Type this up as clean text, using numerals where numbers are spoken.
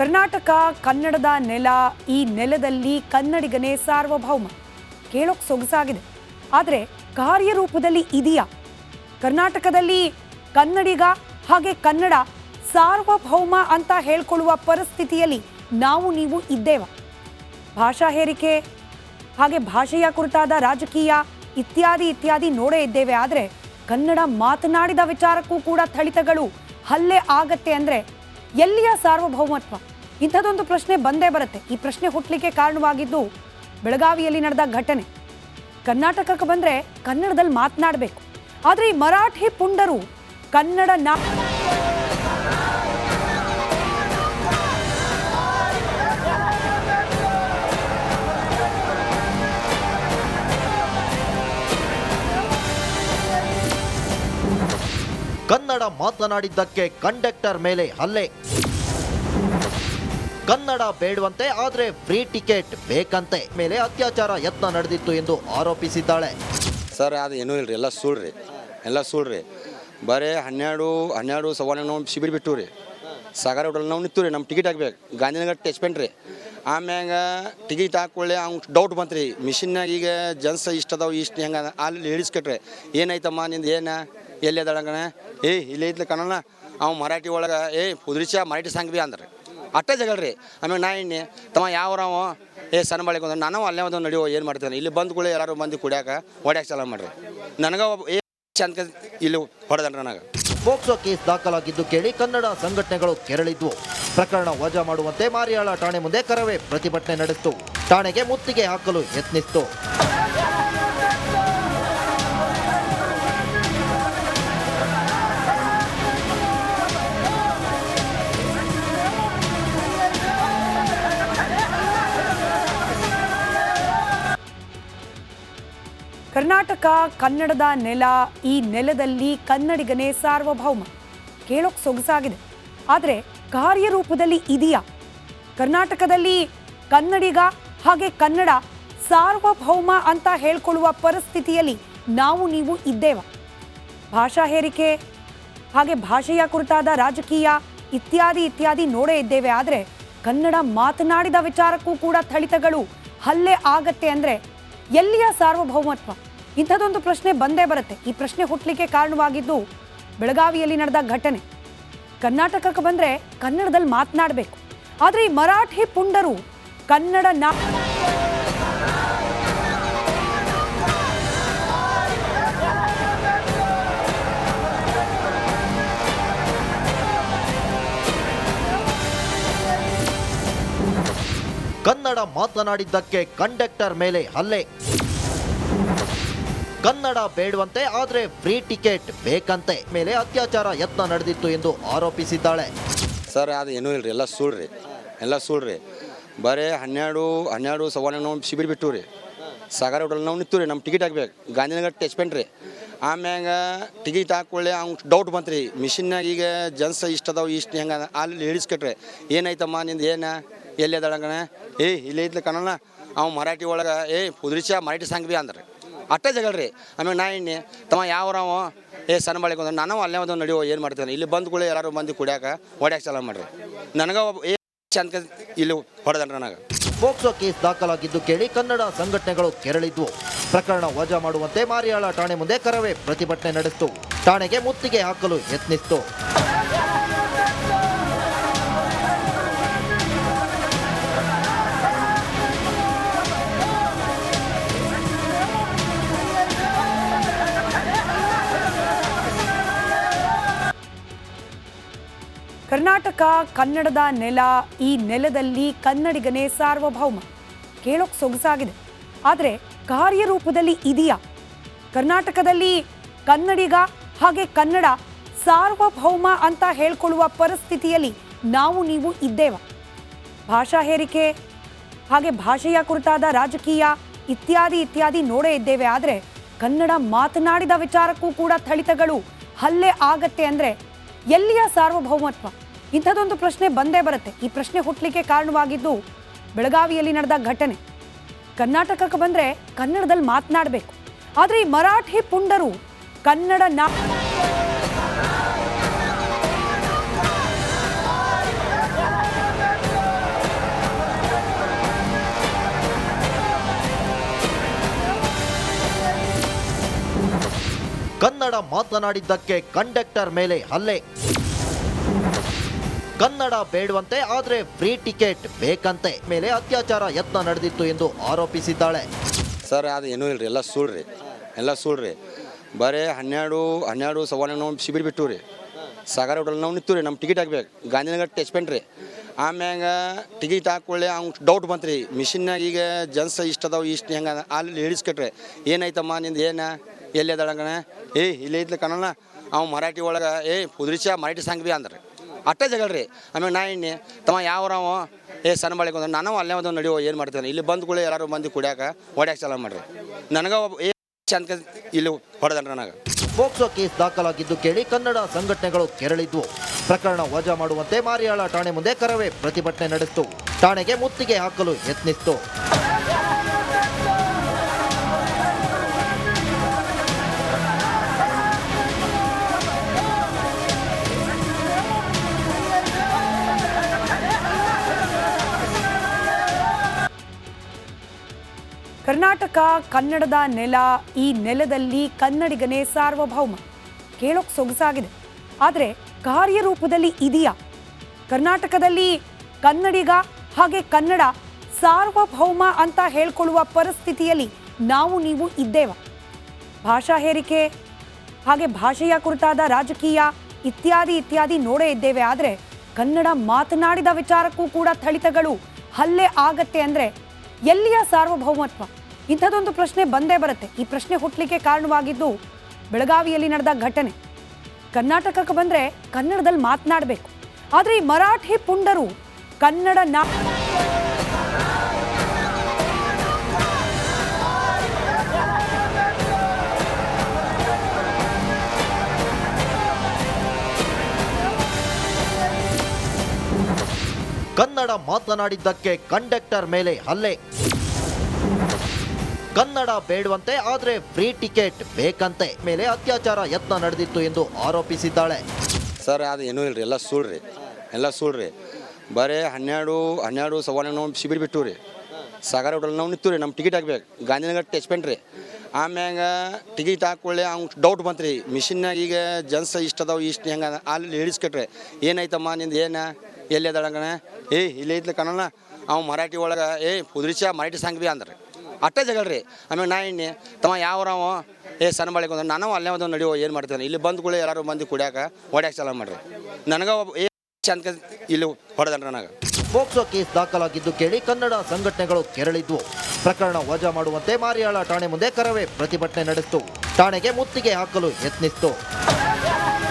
ಕರ್ನಾಟಕ ಕನ್ನಡದ ನೆಲ, ಈ ನೆಲದಲ್ಲಿ ಕನ್ನಡಿಗನೇ ಸಾರ್ವಭೌಮ. ಕೇಳೋಕ್ ಸೊಗಸಾಗಿದೆ, ಆದರೆ ಕಾರ್ಯರೂಪದಲ್ಲಿ ಇದೆಯಾ? ಕರ್ನಾಟಕದಲ್ಲಿ ಕನ್ನಡಿಗ ಹಾಗೆ ಕನ್ನಡ ಸಾರ್ವಭೌಮ ಅಂತ ಹೇಳ್ಕೊಳ್ಳುವ ಪರಿಸ್ಥಿತಿಯಲ್ಲಿ ನಾವು ನೀವು ಇದ್ದೇವ? ಭಾಷಾ ಹೇರಿಕೆ ಹಾಗೆ ಭಾಷೆಯ ಕುರಿತಾದ ರಾಜಕೀಯ ಇತ್ಯಾದಿ ಇತ್ಯಾದಿ ನೋಡೇ ಇದ್ದೇವೆ. ಆದರೆ ಕನ್ನಡ ಮಾತನಾಡಿದ ವಿಚಾರಕ್ಕೂ ಕೂಡ ಥಳಿತಗಳು ಹಲ್ಲೆ ಆಗತ್ತೆ ಅಂದ್ರೆ ಎಲ್ಲಿಯ ಸಾರ್ವಭೌಮತ್ವ? ಇಂಥದ್ದೊಂದು ಪ್ರಶ್ನೆ ಬಂದೇ ಬರುತ್ತೆ. ಈ ಪ್ರಶ್ನೆ ಹುಟ್ಟಲಿಕ್ಕೆ ಕಾರಣವಾಗಿದ್ದು ಬೆಳಗಾವಿಯಲ್ಲಿ ನಡೆದ ಘಟನೆ. ಕರ್ನಾಟಕಕ್ಕೆ ಬಂದ್ರೆ ಕನ್ನಡದಲ್ಲಿ ಮಾತನಾಡಬೇಕು, ಆದರೆ ಈ ಮರಾಠಿ ಪುಂಡರು ಕನ್ನಡ ಕನ್ನಡ ಮಾತನಾಡಿದ್ದಕ್ಕೆ ಕಂಡಕ್ಟರ್ ಮೇಲೆ ಹಲ್ಲೆ. ಕನ್ನಡ ಬೇಡವಂತೆ ಆದ್ರೆ ಫ್ರೀ ಟಿಕೆಟ್ ಬೇಕಂತೆ. ಮೇಲೆ ಅತ್ಯಾಚಾರ ಯತ್ನ ನಡೆದಿತ್ತು ಎಂದು ಆರೋಪಿಸಿದ್ದಾಳೆ. ಸರ್ ಅದು ಏನೂ ಇಲ್ರಿ, ಎಲ್ಲ ಸುಳ್ರಿ. ಬರೀ 12 ಸವಾಲು ನಾವು ಶಿಬಿರ ಬಿಟ್ಟು ರೀ, ಸಾಗರ ಹೋಟೆಲ್ ನಾವು ನಿಂತು ರೀ. ನಮ್ಮ ಟಿಕೆಟ್ ಹಾಕ್ಬೇಕು, ಗಾಂಧಿನಗರ ಟಚ್ಪೆಂಟ್ ರೀ. ಆಮ್ಯಾಗ ಟಿಕೆಟ್ ಹಾಕೊಳ್ಳಿ ಅವ್ನು ಡೌಟ್ ಬಂತು ರೀ, ಮಿಷಿನ್ನಾಗ ಈಗ ಜನ್ಸ್ ಇಷ್ಟು ಅದಾವೆ ಇಷ್ಟು ಹೆಂಗೆ ಅಲ್ಲಿ ಹೇಳಿಸ್ಕೊಟ್ರಿ. ಏನಾಯ್ತಮ್ಮ ನಿಂದು ಏನು ಎಲ್ಲಿ ಅದಳಂಗಣ? ಇಲ್ಲೇ ಐತ್ಲಿ ಕನ್ನಡ. ಅವ್ ಮರಾಠಿ ಒಳಗೆ ಪುದ್ರಿಚ ಮರಾಠಿ ಸಾಂಗ್ ಬಿ ಅಂದ್ರೆ ಅಟ್ಟೆ ಜಗಳ್ರಿ. ಆಮೇಲೆ ನಾ ಎಣ್ಣೆ ತಮ್ಮ ಯಾವ್ರಾವ ಸಣ್ಣ ಬಾಳಿಗೆ ಒಂದು ನಾನು ಅಲ್ಲೇ ಒಂದು ನಡೆಯೋ ಏನು ಮಾಡ್ತೇನೆ. ಇಲ್ಲಿ ಬಂದು ಎಲ್ಲರೂ ಮಂದಿ ಕುಡಿಯಾಕ ಹೊಡ್ಯಾಕ ಚಾಲ ಮಾಡ್ರಿ. ನನಗೆ ಚಂದ ಇಲ್ಲಿ ಹೊಡೆದನ್ರಿ. ನನಗೆ ಪೋಕ್ಸೋ ಕೇಸ್ ದಾಖಲಾಗಿದ್ದು ಕೇಳಿ ಕನ್ನಡ ಸಂಘಟನೆಗಳು ಕೆರಳಿದ್ವು. ಪ್ರಕರಣ ವಜಾ ಮಾಡುವಂತೆ ಮಾರಿಯಾಳ ಠಾಣೆ ಮುಂದೆ ಕರವೇ ಪ್ರತಿಭಟನೆ ನಡೆಸಿತು. ಠಾಣೆಗೆ ಮುತ್ತಿಗೆ ಹಾಕಲು ಯತ್ನಿಸಿತು. ಕರ್ನಾಟಕ ಕನ್ನಡದ ನೆಲ, ಈ ನೆಲದಲ್ಲಿ ಕನ್ನಡಿಗನೇ ಸಾರ್ವಭೌಮ. ಕೇಳೋಕ್ ಸೊಗಸಾಗಿದೆ, ಆದರೆ ಕಾರ್ಯರೂಪದಲ್ಲಿ ಇದೆಯಾ? ಕರ್ನಾಟಕದಲ್ಲಿ ಕನ್ನಡಿಗ ಹಾಗೆ ಕನ್ನಡ ಸಾರ್ವಭೌಮ ಅಂತ ಹೇಳ್ಕೊಳ್ಳುವ ಪರಿಸ್ಥಿತಿಯಲ್ಲಿ ನಾವು ನೀವು ಇದ್ದೇವ? ಭಾಷಾ ಹೇರಿಕೆ ಹಾಗೆ ಭಾಷೆಯ ಕುರಿತಾದ ರಾಜಕೀಯ ಇತ್ಯಾದಿ ಇತ್ಯಾದಿ ನೋಡೇ ಇದ್ದೇವೆ. ಆದರೆ ಕನ್ನಡ ಮಾತನಾಡಿದ ವಿಚಾರಕ್ಕೂ ಕೂಡ ಥಳಿತಗಳು ಹಲ್ಲೆ ಆಗತ್ತೆ ಅಂದ್ರೆ ಎಲ್ಲಿಯ ಸಾರ್ವಭೌಮತ್ವ? ಇಂಥದ್ದೊಂದು ಪ್ರಶ್ನೆ ಬಂದೇ ಬರುತ್ತೆ. ಈ ಪ್ರಶ್ನೆ ಹುಟ್ಟಲಿಕ್ಕೆ ಕಾರಣವಾಗಿದ್ದು ಬೆಳಗಾವಿಯಲ್ಲಿ ನಡೆದ ಘಟನೆ. ಕರ್ನಾಟಕಕ್ಕೆ ಬಂದ್ರೆ ಕನ್ನಡದಲ್ಲಿ ಮಾತನಾಡಬೇಕು, ಆದರೆ ಈ ಮರಾಠಿ ಪುಂಡರು ಕನ್ನಡ ಕನ್ನಡ ಮಾತನಾಡಿದ್ದಕ್ಕೆ ಕಂಡಕ್ಟರ್ ಮೇಲೆ ಹಲ್ಲೆ. ಕನ್ನಡ ಬೇಡವಂತೆ ಆದ್ರೆ ಫ್ರೀ ಟಿಕೆಟ್ ಬೇಕಂತೆ. ಮೇಲೆ ಅತ್ಯಾಚಾರ ಯತ್ನ ನಡೆದಿತ್ತು ಎಂದು ಆರೋಪಿಸಿದ್ದಾಳೆ. ಸರ್ ಅದು ಏನೂ ಇಲ್ರಿ, ಎಲ್ಲ ಸುಳ್ರಿ. ಬರೀ 12 ಸವಾಲು ನಾವು ಶಿಬಿರ ಬಿಟ್ಟು ರೀ, ಸಾಗರ ಹೋಟೆಲ್ ನಾವು ನಿಂತು ರೀ. ನಮ್ಮ ಟಿಕೆಟ್ ಹಾಕ್ಬೇಕು, ಗಾಂಧಿನಗರ ಟಚ್ಪೆಂಟ್ ರೀ. ಆಮ್ಯಾಗ ಟಿಕೆಟ್ ಹಾಕೊಳ್ಳಿ ಅವ್ನು ಡೌಟ್ ಬಂತು ರೀ, ಮಿಷಿನ್ನಾಗ ಈಗ ಜನ್ಸ್ ಇಷ್ಟು ಅದಾವೆ ಇಷ್ಟು ಹೆಂಗೆ ಅಲ್ಲಿ ಹೇಳಿಸ್ಕೊಟ್ರಿ. ಏನಾಯ್ತಮ್ಮ ನಿಂದು ಏನು ಎಲ್ಲಿ ಅದಳಂಗಣ? ಇಲ್ಲೇ ಐತ್ಲಿ ಕನ್ನಡ. ಅವ್ ಮರಾಠಿ ಒಳಗೆ ಪುದ್ರಿಚ ಮರಾಠಿ ಸಾಂಗ್ ಬಿ ಅಂದ್ರೆ ಅಟ್ಟೆ ಜಗಳ್ರಿ. ಆಮೇಲೆ ನಾ ಎಣ್ಣೆ ತಮ್ಮ ಯಾವ್ರಾವ ಸಣ್ಣ ಬಾಳಿಗೆ ಒಂದು ನಾನು ಅಲ್ಲೇ ಒಂದು ನಡೆಯೋ ಏನು ಮಾಡ್ತೇನೆ. ಇಲ್ಲಿ ಬಂದು ಎಲ್ಲರೂ ಮಂದಿ ಕುಡಿಯಾಕ ಹೊಡ್ಯಾಕ ಚಾಲ ಮಾಡ್ರಿ. ನನಗೆ ಚಂದ ಇಲ್ಲಿ ಹೊಡೆದನ್ರಿ. ನನಗೆ ಪೋಕ್ಸೋ ಕೇಸ್ ದಾಖಲಾಗಿದ್ದು ಕೇಳಿ ಕನ್ನಡ ಸಂಘಟನೆಗಳು ಕೆರಳಿದ್ವು. ಪ್ರಕರಣ ವಜಾ ಮಾಡುವಂತೆ ಮಾರಿಯಾಳ ಠಾಣೆ ಮುಂದೆ ಕರವೇ ಪ್ರತಿಭಟನೆ ನಡೆಸಿತು. ಠಾಣೆಗೆ ಮುತ್ತಿಗೆ ಹಾಕಲು ಯತ್ನಿಸಿತು. ಕರ್ನಾಟಕ ಕನ್ನಡದ ನೆಲ, ಈ ನೆಲದಲ್ಲಿ ಕನ್ನಡಿಗನೇ ಸಾರ್ವಭೌಮ. ಕೇಳೋಕ್ ಸೊಗಸಾಗಿದೆ, ಆದರೆ ಕಾರ್ಯರೂಪದಲ್ಲಿ ಇದೆಯಾ? ಕರ್ನಾಟಕದಲ್ಲಿ ಕನ್ನಡಿಗ ಹಾಗೆ ಕನ್ನಡ ಸಾರ್ವಭೌಮ ಅಂತ ಹೇಳ್ಕೊಳ್ಳುವ ಪರಿಸ್ಥಿತಿಯಲ್ಲಿ ನಾವು ನೀವು ಇದ್ದೇವ? ಭಾಷಾ ಹೇರಿಕೆ ಹಾಗೆ ಭಾಷೆಯ ಕುರಿತಾದ ರಾಜಕೀಯ ಇತ್ಯಾದಿ ಇತ್ಯಾದಿ ನೋಡೇ ಇದ್ದೇವೆ. ಆದರೆ ಕನ್ನಡ ಮಾತನಾಡಿದ ವಿಚಾರಕ್ಕೂ ಕೂಡ ಥಳಿತಗಳು ಹಲ್ಲೆ ಆಗತ್ತೆ ಅಂದ್ರೆ ಎಲ್ಲಿಯ ಸಾರ್ವಭೌಮತ್ವ? ಇಂಥದ್ದೊಂದು ಪ್ರಶ್ನೆ ಬಂದೇ ಬರುತ್ತೆ. ಈ ಪ್ರಶ್ನೆ ಹುಟ್ಟಲಿಕ್ಕೆ ಕಾರಣವಾಗಿದ್ದು ಬೆಳಗಾವಿಯಲ್ಲಿ ನಡೆದ ಘಟನೆ. ಕರ್ನಾಟಕಕ್ಕೆ ಬಂದ್ರೆ ಕನ್ನಡದಲ್ಲಿ ಮಾತನಾಡಬೇಕು, ಆದರೆ ಈ ಮರಾಠಿ ಪುಂಡರು ಕನ್ನಡ ಕನ್ನಡ ಮಾತನಾಡಿದ್ದಕ್ಕೆ ಕಂಡಕ್ಟರ್ ಮೇಲೆ ಹಲ್ಲೆ. ಕನ್ನಡ ಬೇಡವಂತೆ ಆದ್ರೆ ಫ್ರೀ ಟಿಕೆಟ್ ಬೇಕಂತೆ. ಮೇಲೆ ಅತ್ಯಾಚಾರ ಯತ್ನ ನಡೆದಿತ್ತು ಎಂದು ಆರೋಪಿಸಿದ್ದಾಳೆ. ಸರ್ ಅದು ಏನೂ ಇಲ್ರಿ, ಎಲ್ಲ ಸುಳ್ರಿ. ಬರೀ 12 ಸವಾಲು ನಾವು ಶಿಬಿರ ಬಿಟ್ಟು ರೀ. ಸಾಗರ ಹೋಟೆಲ್ ನಾವು ನಿಂತು ರೀ, ನಮ್ಮ ಟಿಕೆಟ್ ಹಾಕ್ಬೇಕು. ಗಾಂಧಿನಗರ ಟಚ್ಪೆಂಟ್ ರೀ. ಆಮ್ಯಾಗ ಟಿಕೆಟ್ ಹಾಕೊಳ್ಳಿ ಅವ್ನು ಡೌಟ್ ಬಂತು ರೀ, ಮಿಷಿನ್ನಾಗ ಈಗ ಜನ್ಸ್ ಇಷ್ಟು ಅದಾವ ಇಷ್ಟು ಹೆಂಗೆ ಅಲ್ಲಿ ಹೇಳಿಸ್ಕಟ್ರಿ. ಏನಾಯ್ತಮ್ಮ ನಿಂದು ಏನು ಎಲ್ಲಿ ಅದಾಳಂಗಣ? ಇಲ್ಲಿ ಐತ್ಲಿ ಕನ್ನಡ. ಅವ್ ಮರಾಠಿ ಒಳಗೆ ಪುದ್ರಿಚ ಮರಾಠಿ ಸಾಂಗ್ ಬಿ ಅಂದ್ರೆ ಅಟ್ಟೆ ಜಗಳ್ರಿ. ಆಮೇಲೆ ನಾ ಎಣ್ಣೆ ತಮ್ಮ ಯಾವ್ರಾವ ಸಣ್ಣ ಬಾಳಿಗೆ ಒಂದು ನಾನು ಅಲ್ಲೇ ಒಂದು ನಡೆಯೋ ಏನು ಮಾಡ್ತೇನೆ. ಇಲ್ಲಿ ಬಂದು ಕೂಡ ಎಲ್ಲರೂ ಮಂದಿ ಕುಡಿಯಾಕ ಹೊಡ್ಯಾಕೆ ಚಾಲ ಮಾಡ್ರಿ. ನನಗೆ ಚಂದ ಇಲ್ಲಿ ಹೊಡೆದನ್ರಿ. ನನಗೆ ಪೋಕ್ಸೋ ಕೇಸ್ ದಾಖಲಾಗಿದ್ದು ಕೇಳಿ ಕನ್ನಡ ಸಂಘಟನೆಗಳು ಕೆರಳಿದ್ವು. ಪ್ರಕರಣ ವಜಾ ಮಾಡುವಂತೆ ಮಾರಿಯಾಳ ಠಾಣೆ ಮುಂದೆ ಕರವೇ ಪ್ರತಿಭಟನೆ ನಡೆಸಿತು. ಠಾಣೆಗೆ ಮುತ್ತಿಗೆ ಹಾಕಲು ಯತ್ನಿಸಿತು. ಕರ್ನಾಟಕ ಕನ್ನಡದ ನೆಲ. ಈ ನೆಲದಲ್ಲಿ ಕನ್ನಡಿಗನೇ ಸಾರ್ವಭೌಮ. ಕೇಳೋಕ್ ಸೊಗಸಾಗಿದೆ, ಆದರೆ ಕಾರ್ಯರೂಪದಲ್ಲಿ ಇದೆಯಾ? ಕರ್ನಾಟಕದಲ್ಲಿ ಕನ್ನಡಿಗ ಹಾಗೆ ಕನ್ನಡ ಸಾರ್ವಭೌಮ ಅಂತ ಹೇಳ್ಕೊಳ್ಳುವ ಪರಿಸ್ಥಿತಿಯಲ್ಲಿ ನಾವು ನೀವು ಇದ್ದೇವ? ಭಾಷಾ ಹೇರಿಕೆ ಹಾಗೆ ಭಾಷೆಯ ಕುರಿತಾದ ರಾಜಕೀಯ ಇತ್ಯಾದಿ ನೋಡೇ ಇದ್ದೇವೆ. ಆದರೆ ಕನ್ನಡ ಮಾತನಾಡಿದ ವಿಚಾರಕ್ಕೂ ಕೂಡ ಥಳಿತಗಳು ಹಲ್ಲೆ ಆಗತ್ತೆ ಅಂದರೆ ಎಲ್ಲಿಯ ಸಾರ್ವಭೌಮತ್ವ? ಇಂಥದ್ದೊಂದು ಪ್ರಶ್ನೆ ಬಂದೇ ಬರುತ್ತೆ. ಈ ಪ್ರಶ್ನೆ ಹುಟ್ಟಲಿಕ್ಕೆ ಕಾರಣವಾಗಿದ್ದು ಬೆಳಗಾವಿಯಲ್ಲಿ ನಡೆದ ಘಟನೆ. ಕರ್ನಾಟಕಕ್ಕೆ ಬಂದರೆ ಕನ್ನಡದಲ್ಲಿ ಮಾತನಾಡಬೇಕು, ಆದರೆ ಈ ಮರಾಠಿ ಪುಂಡರು ಕನ್ನಡ ಕನ್ನಡ ಮಾತನಾಡಿದ್ದಕ್ಕೆ ಕಂಡಕ್ಟರ್ ಮೇಲೆ ಹಲ್ಲೆ. ಕನ್ನಡ ಬೇಡವಂತೆ ಆದ್ರೆ ಫ್ರೀ ಟಿಕೆಟ್ ಬೇಕಂತೆ. ಮೇಲೆ ಅತ್ಯಾಚಾರ ಯತ್ನ ನಡೆದಿತ್ತು ಎಂದು ಆರೋಪಿಸಿದ್ದಾಳೆ. ಸರ್ ಅದು ಏನೂ ಇಲ್ರಿ, ಎಲ್ಲ ಸುಳ್ರಿ. ಬರೀ 12 ಸವಾಲು ನಾವು ಶಿಬಿರ ಬಿಟ್ಟು ರೀ. ಸಾಗರ ಹೋಟೆಲ್ ನಾವು ನಿಂತು ರೀ, ನಮ್ಮ ಟಿಕೆಟ್ ಹಾಕ್ಬೇಕು. ಗಾಂಧಿನಗರ ಟಚ್ಪೆಂಟ್ ರೀ. ಆಮ್ಯಾಗ ಟಿಕೆಟ್ ಹಾಕೊಳ್ಳಿ ಅವ್ನು ಡೌಟ್ ಬಂತು ರೀ, ಮಿಷಿನ್ನಾಗ ಈಗ ಜನ್ಸ್ ಇಷ್ಟು ಅದಾವ ಇಷ್ಟು ಹೆಂಗೆ ಅಲ್ಲಿ ಹೇಳಿಸ್ಕಟ್ರಿ. ಏನಾಯ್ತಮ್ಮ ನಿಂದು ಏನು ಎಲ್ಲಿ ಅದಾಳಂಗಣ? ಇಲ್ಲಿ ಐತ್ಲಿ ಕನ್ನಡ. ಅವ್ ಮರಾಠಿ ಒಳಗೆ ಪುದ್ರಿಚ ಮರಾಠಿ ಸಾಂಗ್ ಬಿ ಅಂದ್ರೆ ಅಟ್ಟೆ ಜಗಳ್ರಿ. ಆಮೇಲೆ ನಾ ಎಣ್ಣೆ ತಮ್ಮ ಯಾವ್ರಾವ ಸಣ್ಣ ಬಾಳಿಗೆ ಒಂದು ನಾನು ಅಲ್ಲೇ ಒಂದು ನಡೆಯೋ ಏನು ಮಾಡ್ತೇನೆ. ಇಲ್ಲಿ ಬಂದು ಕೂಡ ಎಲ್ಲರೂ ಮಂದಿ ಕುಡಿಯಾಕ ಹೊಡ್ಯಾಕೆ ಚಾಲ ಮಾಡ್ರಿ. ನನಗೆ ಚಂದ ಇಲ್ಲಿ ಹೊಡೆದನ್ರಿ. ನನಗೆ ಪೋಕ್ಸೋ ಕೇಸ್ ದಾಖಲಾಗಿದ್ದು ಕೇಳಿ ಕನ್ನಡ ಸಂಘಟನೆಗಳು ಕೆರಳಿದ್ವು. ಪ್ರಕರಣ ವಜಾ ಮಾಡುವಂತೆ ಮಾರಿಯಾಳ ಠಾಣೆ ಮುಂದೆ ಕರವೇ ಪ್ರತಿಭಟನೆ ನಡೆಸಿತು. ಠಾಣೆಗೆ ಮುತ್ತಿಗೆ ಹಾಕಲು ಯತ್ನಿಸಿತು.